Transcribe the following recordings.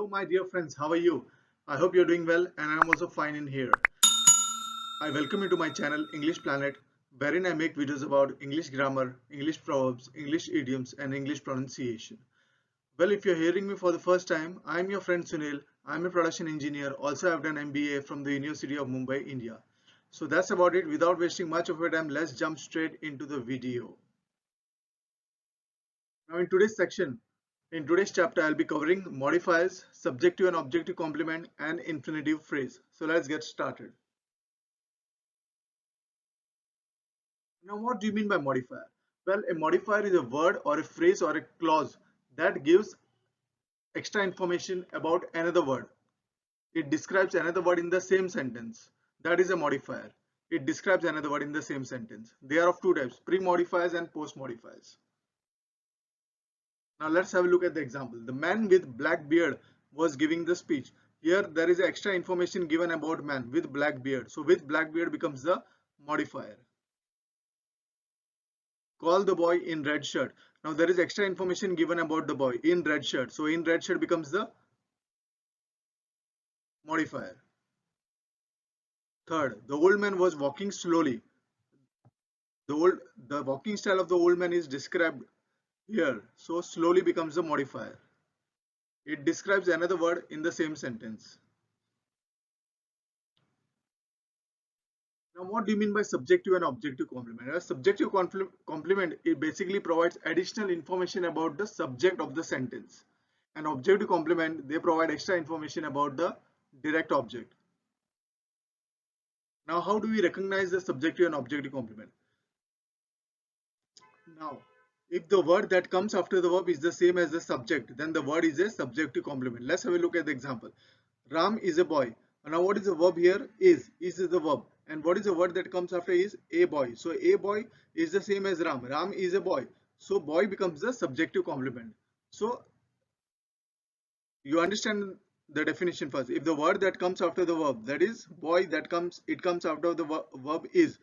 Hello, my dear friends. How are you? I hope you're doing well, and I'm also fine in here. I welcome you to my channel, English Planet, wherein I make videos about English grammar, English proverbs, English idioms, and English pronunciation. Well, if you're hearing me for the first time, I'm your friend Sunil. I'm a production engineer. Also, I've done MBA from the University of Mumbai, India. So that's about it. Without wasting much of your time, let's jump straight into the video. Now in today's chapter, I'll be covering modifiers, subjective and objective complement, and infinitive phrase. So let's get started. Now, what do you mean by modifier? Well, a modifier is a word or a phrase or a clause that gives extra information about another word. It describes another word in the same sentence. That is a modifier. It describes another word in the same sentence. They are of two types, pre-modifiers and post-modifiers. Now let's have a look at the example. The man with black beard was giving the speech. Here there is extra information given about man with black beard. So with black beard becomes the modifier. Call the boy in red shirt. Now there is extra information given about the boy in red shirt. So in red shirt becomes the modifier. Third, the old man was walking slowly. The walking style of the old man is described here. So slowly becomes the modifier. It describes another word in the same sentence. Now, what do you mean by subjective and objective complement? A subjective complement, it basically provides additional information about the subject of the sentence. And objective complement, they provide extra information about the direct object. Now, how do we recognize the subjective and objective complement? Now, if the word that comes after the verb is the same as the subject, then the word is a subjective complement. Let's have a look at the example. Ram is a boy. Now what is the verb here? Is the verb. And what is the word that comes after is? A boy. So a boy is the same as Ram. Ram is a boy. So boy becomes the subjective complement. So you understand the definition first. If the word that comes after the verb, that is boy, it comes after the verb is.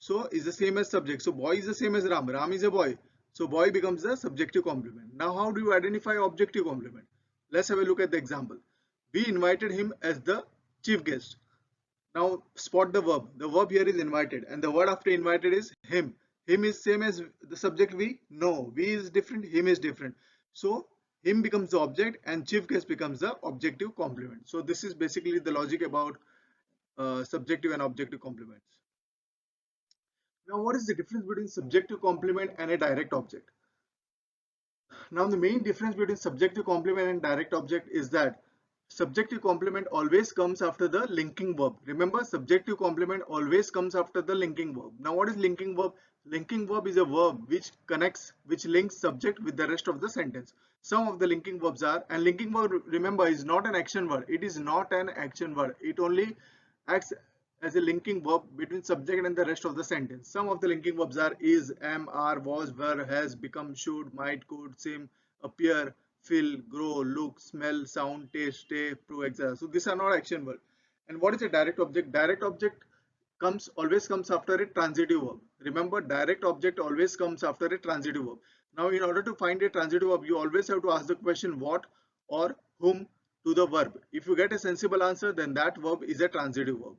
So is the same as subject. So boy is the same as Ram. Ram is a boy. So boy becomes the subjective complement. Now how do you identify objective complement? Let's have a look at the example. We invited him as the chief guest. Now spot the verb. The verb here is invited and the word after invited is him. Him is same as the subject we? No. We is different, him is different. So him becomes the object and chief guest becomes the objective complement. So this is basically the logic about subjective and objective complements. Now what is the difference between subjective complement and a direct object? Now the main difference between subjective complement and direct object is that subjective complement always comes after the linking verb. Remember, subjective complement always comes after the linking verb. Now what is linking verb? Linking verb is a verb which links subject with the rest of the sentence. Some of the linking verbs are, and linking verb, remember, is not an action word. It is not an action word. It only acts as a linking verb between subject and the rest of the sentence. Some of the linking verbs are is, am, are, was, were, has, become, should, might, could, seem, appear, feel, grow, look, smell, sound, taste, stay, prove, etc. So these are not action words. And what is a direct object? Direct object always comes after a transitive verb. Remember, direct object always comes after a transitive verb. Now in order to find a transitive verb, you always have to ask the question what or whom to the verb. If you get a sensible answer, then that verb is a transitive verb.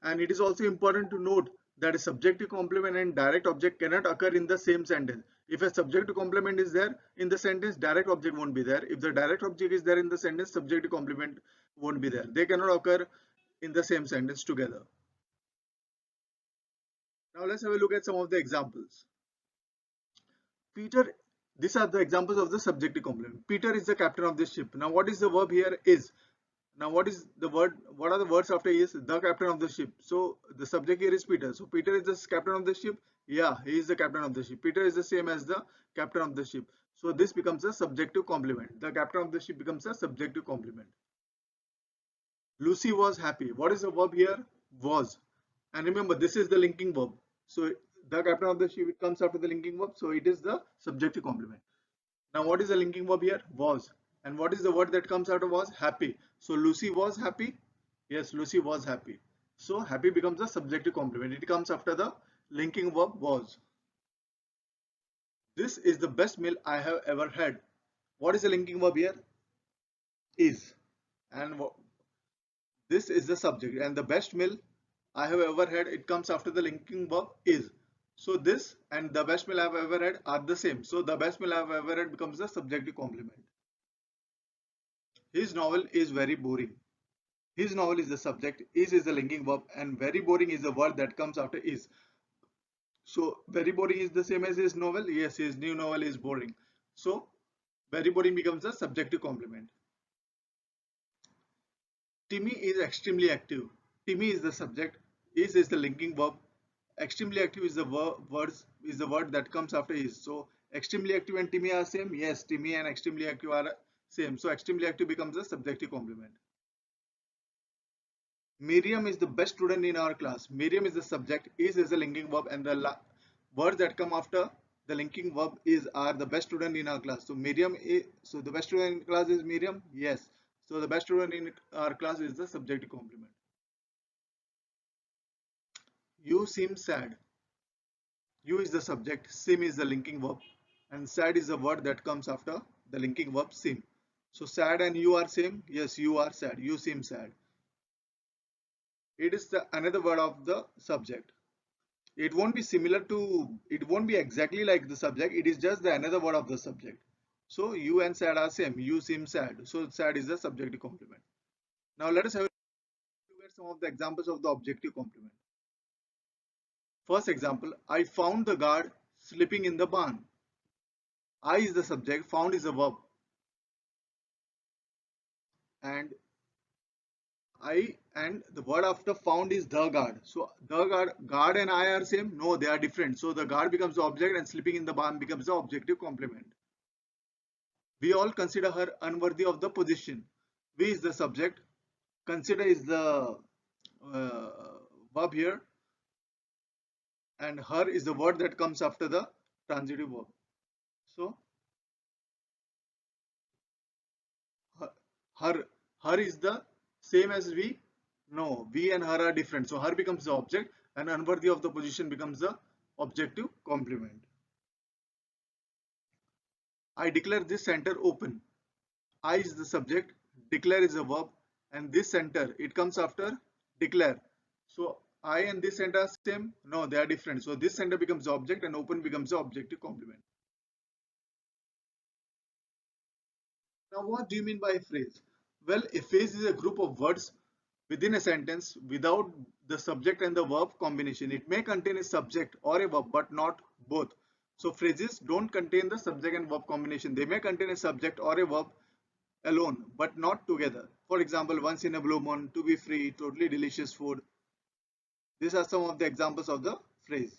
And it is also important to note that a subjective complement and direct object cannot occur in the same sentence. If a subjective complement is there in the sentence, direct object won't be there. If the direct object is there in the sentence, subjective complement won't be there. They cannot occur in the same sentence together. Now let's have a look at some of the examples. Peter, these are the examples of the subjective complement. Peter is the captain of the ship. Now what is the verb here? Is. Now what is the word? What are the words after is? The captain of the ship. So the subject here is Peter. So Peter is the captain of the ship. Yeah, he is the captain of the ship. Peter is the same as the captain of the ship. So this becomes a subjective complement. The captain of the ship becomes a subjective complement. Lucy was happy. What is the verb here? Was. And remember, this is the linking verb. So the captain of the ship, it comes after the linking verb. So it is the subjective complement. Now what is the linking verb here? Was. And what is the word that comes out of was? Happy. So Lucy was happy. Yes, Lucy was happy. So happy becomes a subjective complement. It comes after the linking verb was. This is the best meal I have ever had. What is the linking verb here? is, and this is the subject, and the best meal I have ever had, it comes after the linking verb is. So this and the best meal I have ever had are the same. So the best meal I have ever had becomes the subjective complement. His novel is very boring. His novel is the subject, is the linking verb, and very boring is the word that comes after is. So very boring is the same as his novel. Yes, his new novel is boring. So very boring becomes the subjective complement. Timmy is extremely active. Timmy is the subject. Is the linking verb. Extremely active is the word that comes after is. So extremely active and Timmy are same. Yes, Timmy and extremely active are same. So extremely active becomes the subjective complement. Miriam is the best student in our class. Miriam is the subject. Is the linking verb, and the words that come after the linking verb is are the best student in our class. So Miriam is, so the best student in class is Miriam. Yes. So the best student in our class is the subjective complement. You seem sad. You is the subject, seem is the linking verb, and sad is the word that comes after the linking verb seem. So sad and you are same. Yes, you are sad. You seem sad. It is the another word of the subject. It won't be similar to, it won't be exactly like the subject. It is just the another word of the subject. So you and sad are same. You seem sad. So sad is the subjective complement. Now let us have a look at some of the examples of the objective complement. First example, I found the guard sleeping in the barn. I is the subject, found is a verb, and I and the word after found is the guard. So the guard and I are same? No, they are different. So the guard becomes the object and sleeping in the barn becomes the objective complement. We all consider her unworthy of the position. We is the subject. Consider is the uh, verb here, and her is the word that comes after the transitive verb. So her, her, her is the same as we. No, we and her are different. So her becomes the object, and unworthy of the position becomes the objective complement. I declare this center open. I is the subject, declare is a verb, and this center, it comes after declare. So I and this center are same? No, they are different. So this center becomes the object and open becomes the objective complement. Now what do you mean by a phrase? Well, a phrase is a group of words within a sentence without the subject and the verb combination. It may contain a subject or a verb, but not both. So phrases don't contain the subject and verb combination. They may contain a subject or a verb alone, but not together. For example, once in a blue moon, to be free, totally delicious food. These are some of the examples of the phrase.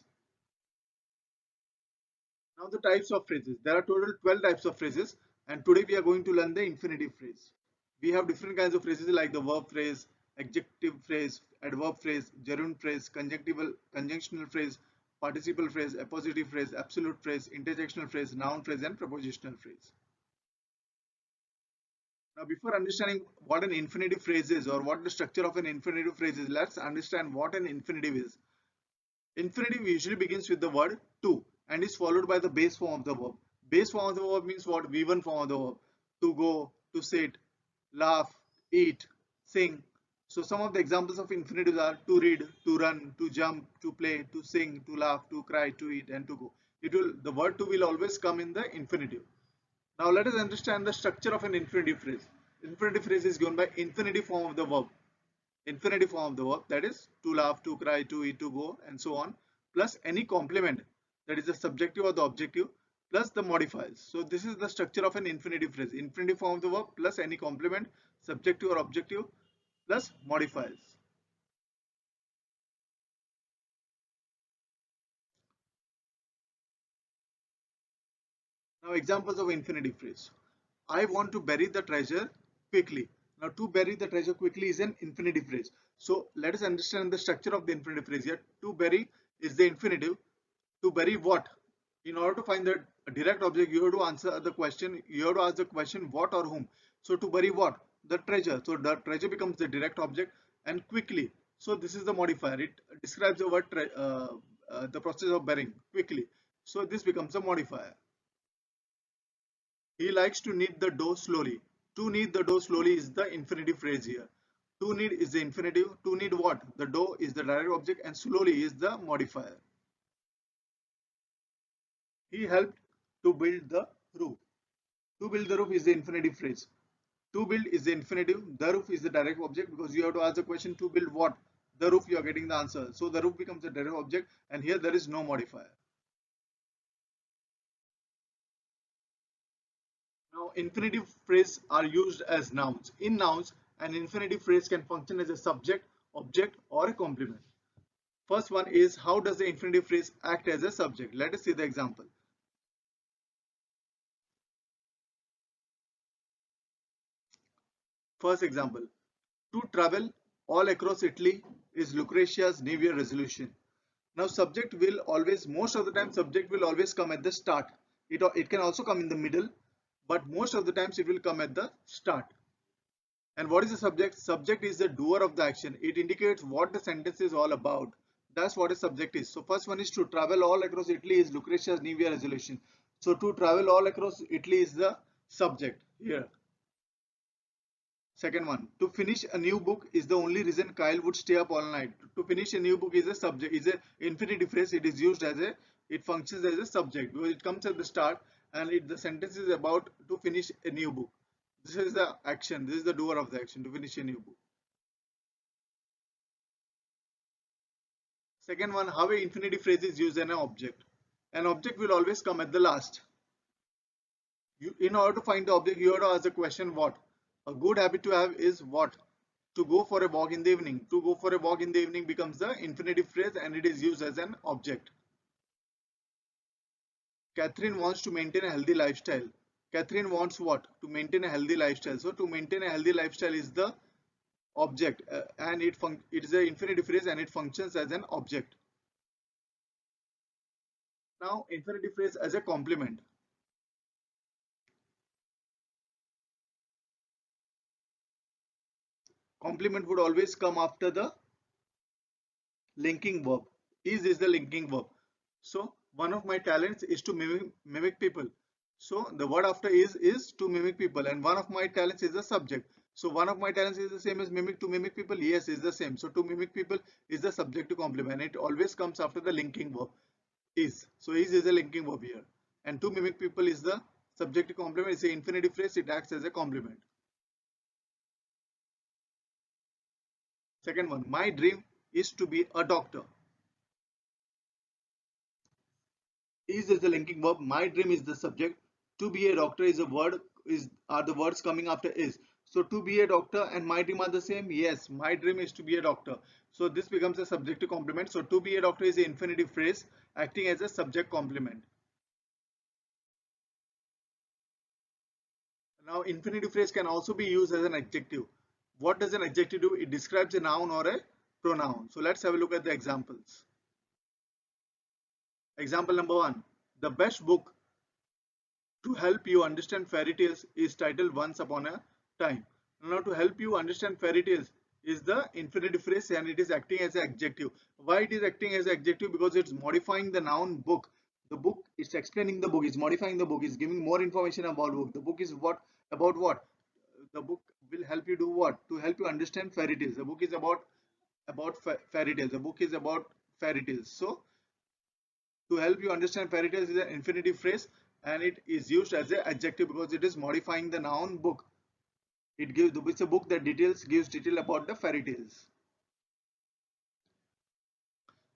Now the types of phrases. There are total 12 types of phrases, and today we are going to learn the infinitive phrase. We have different kinds of phrases like the verb phrase, adjective phrase, adverb phrase, gerund phrase, conjunctional phrase, participle phrase, appositive phrase, absolute phrase, interjectional phrase, noun phrase, and prepositional phrase. Now, before understanding what an infinitive phrase is or what the structure of an infinitive phrase is, let's understand what an infinitive is. Infinitive usually begins with the word to and is followed by the base form of the verb. Base form of the verb means what? V1 form of the verb. To go, to sit, laugh, eat, sing. So some of the examples of infinitives are to read, to run, to jump, to play, to sing, to laugh, to cry, to eat, and to go. The word to will always come in the infinitive. Now let us understand the structure of an infinitive phrase. Infinitive phrase is given by infinitive form of the verb. Infinitive form of the verb, that is to laugh, to cry, to eat, to go, and so on, plus any complement, that is the subjective or the objective, plus the modifiers. So this is the structure of an infinitive phrase. Infinitive form of the verb plus any complement, subjective or objective, plus modifiers. Now examples of infinitive phrase. I want to bury the treasure quickly. Now to bury the treasure quickly is an infinitive phrase. So let us understand the structure of the infinitive phrase here. To bury is the infinitive. To bury what? In order to find the direct object, you have to answer the question. You have to ask the question what or whom. So to bury what? The treasure. So the treasure becomes the direct object, and quickly. So this is the modifier. It describes the word the process of burying quickly. So this becomes a modifier. He likes to knead the dough slowly. To knead the dough slowly is the infinitive phrase here. To knead is the infinitive. To knead what? The dough is the direct object and slowly is the modifier. He helped to build the roof. To build the roof is the infinitive phrase. To build is the infinitive. The roof is the direct object because you have to ask the question to build what? The roof, you are getting the answer. So the roof becomes a direct object and here there is no modifier. Now infinitive phrases are used as nouns. In nouns, an infinitive phrase can function as a subject, object or a complement. First one is how does the infinitive phrase act as a subject? Let us see the example. First example, to travel all across Italy is Lucrezia's New Year resolution. Now subject will always, most of the time subject will always come at the start. It can also come in the middle, but most of the times it will come at the start. And what is the subject? Subject is the doer of the action. It indicates what the sentence is all about. That's what a subject is. So first one is to travel all across Italy is Lucrezia's New Year resolution. So to travel all across Italy is the subject here. Second one, to finish a new book is the only reason Kyle would stay up all night. To finish a new book is a subject, is a infinitive phrase. It is used as a, it functions as a subject because it comes at the start and the sentence is about to finish a new book. This is the action. This is the doer of the action to finish a new book. Second one, how a infinitive phrase is used in an object. An object will always come at the last. In order to find the object, you have to ask the question what. A good habit to have is what? To go for a walk in the evening. To go for a walk in the evening becomes the infinitive phrase and it is used as an object. Catherine wants to maintain a healthy lifestyle. Catherine wants what? To maintain a healthy lifestyle. So to maintain a healthy lifestyle is the object and it is an infinitive phrase and it functions as an object. Now infinitive phrase as a complement. Complement would always come after the linking verb. Is the linking verb. So one of my talents is to mimic people. So the word after is to mimic people and one of my talents is the subject. So one of my talents is the same as mimic to mimic people. Yes, is the same. So to mimic people is the subject to complement. It always comes after the linking verb is. So is a linking verb here. And to mimic people is the subject to complement. It's an infinitive phrase. It acts as a complement. Second one, my dream is to be a doctor. Is the linking verb. My dream is the subject. To be a doctor is a word, are the words coming after is. So to be a doctor and my dream are the same. Yes, my dream is to be a doctor. So this becomes a subject to complement. So to be a doctor is an infinitive phrase acting as a subject complement. Now infinitive phrase can also be used as an adjective. What does an adjective do? It describes a noun or a pronoun. So let's have a look at the examples. Example number one. The best book to help you understand fairy tales is titled Once Upon a Time. Now to help you understand fairy tales is the infinitive phrase and it is acting as an adjective. Why it is acting as an adjective? Because it's modifying the noun book. The book is explaining the book, is modifying the book, is giving more information about book. The book is what about what? The book will help you do what? To help you understand fairy tales. The book is about fairy tales. The book is about fairy tales. So to help you understand fairy tales is an infinitive phrase and it is used as an adjective because it is modifying the noun book. It's a book that gives detail about the fairy tales.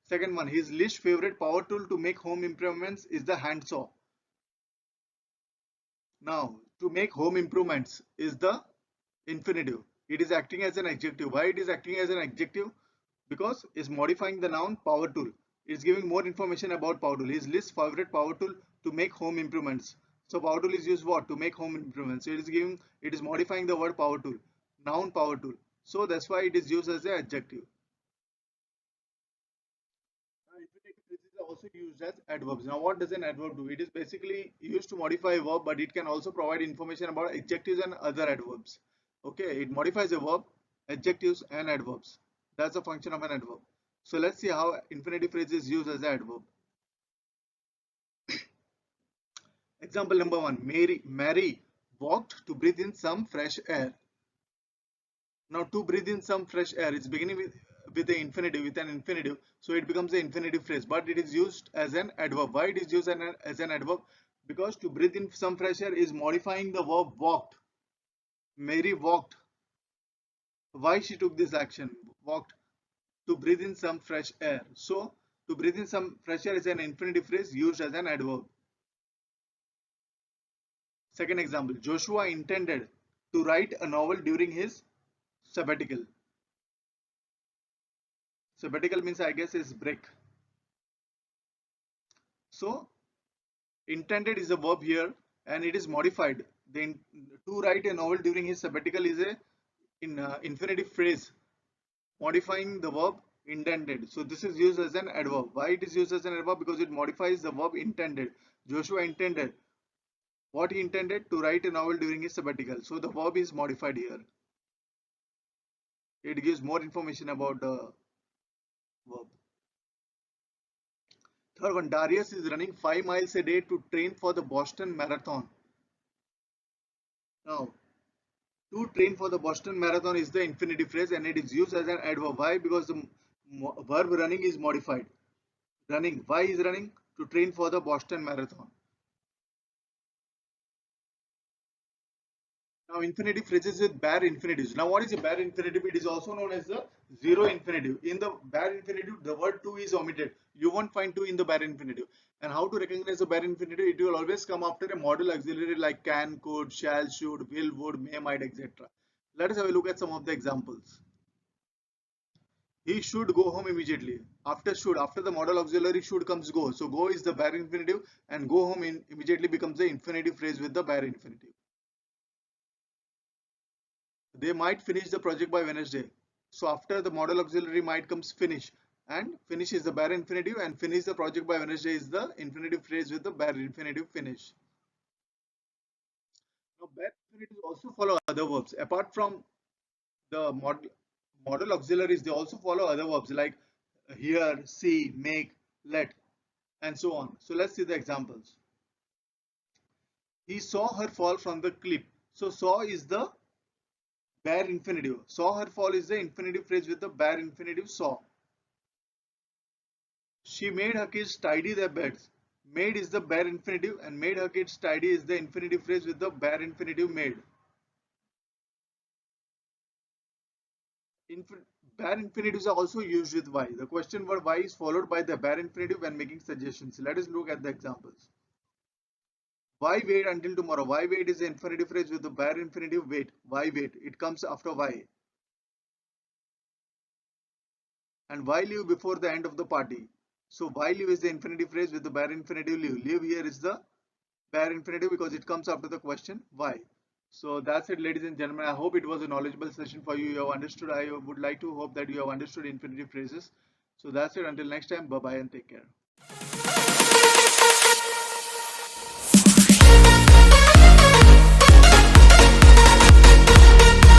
Second one, his least favorite power tool to make home improvements is the handsaw. Now to make home improvements is the infinitive. It is acting as an adjective. Why it is acting as an adjective? Because it's modifying the noun power tool. It's giving more information about power tool. His least favorite power tool to make home improvements. So power tool is used what? To make home improvements. So it is modifying the word power tool. Noun power tool. So that's why it is used as an adjective. Now, infinitive phrases are also used as adverbs. Now, what does an adverb do? It is basically used to modify a verb, but it can also provide information about adjectives and other adverbs. Okay, it modifies a verb, adjectives, and adverbs. That's a function of an adverb. So let's see how infinitive phrase is used as an adverb. Example number one: Mary walked to breathe in some fresh air. Now to breathe in some fresh air, it's beginning with the infinitive, with an infinitive, so it becomes an infinitive phrase, but it is used as an adverb. Why it is used as an adverb? Because to breathe in some fresh air is modifying the verb walked. Mary walked. Why she took this action? Walked to breathe in some fresh air. So to breathe in some fresh air is an infinitive phrase used as an adverb. Second example, Joshua intended to write a novel during his sabbatical. Sabbatical means, I guess, is break. So intended is a verb here and it is modified. Then to write a novel during his sabbatical is a infinitive phrase modifying the verb intended. So this is used as an adverb. Why it is used as an adverb? Because it modifies the verb intended. Joshua intended. What he intended? To write a novel during his sabbatical. So the verb is modified here. It gives more information about the verb. Third one, Darius is running 5 miles a day to train for the Boston Marathon. Now, to train for the Boston Marathon is the infinitive phrase and it is used as an adverb. Why? Because the verb running is modified. Running. Why is running? To train for the Boston Marathon. Now, infinitive phrases with bare infinitives. Now, what is a bare infinitive? It is also known as the zero infinitive. In the bare infinitive, the word to is omitted. You won't find to in the bare infinitive. And how to recognize the bare infinitive? It will always come after a modal auxiliary like can, could, shall, should, will, would, may, might, etc. Let us have a look at some of the examples. He should go home immediately. After should, after the modal auxiliary should comes go. So go is the bare infinitive and go home immediately becomes the infinitive phrase with the bare infinitive. They might finish the project by Wednesday. So after the modal auxiliary might comes finish and finish is the bare infinitive and finish the project by Wednesday is the infinitive phrase with the bare infinitive finish. Now bare infinitives also follow other verbs apart from the modal auxiliaries. They also follow other verbs like hear, see, make, let, and so on. So let's see the examples. He saw her fall from the cliff. So saw is the bare infinitive. Saw her fall is the infinitive phrase with the bare infinitive saw. She made her kids tidy their beds. Made is the bare infinitive and made her kids tidy is the infinitive phrase with the bare infinitive made. Infin bare infinitives are also used with why. The question word why is followed by the bare infinitive when making suggestions. Let us look at the examples. Why wait until tomorrow? Why wait is the infinitive phrase with the bare infinitive wait. Why wait? It comes after why. And why leave before the end of the party? So why leave is the infinitive phrase with the bare infinitive leave. Leave here is the bare infinitive because it comes after the question why. So that's it, ladies and gentlemen. I hope it was a knowledgeable session for you. You have understood. I would like to hope that you have understood infinitive phrases. So that's it. Until next time, bye bye and take care.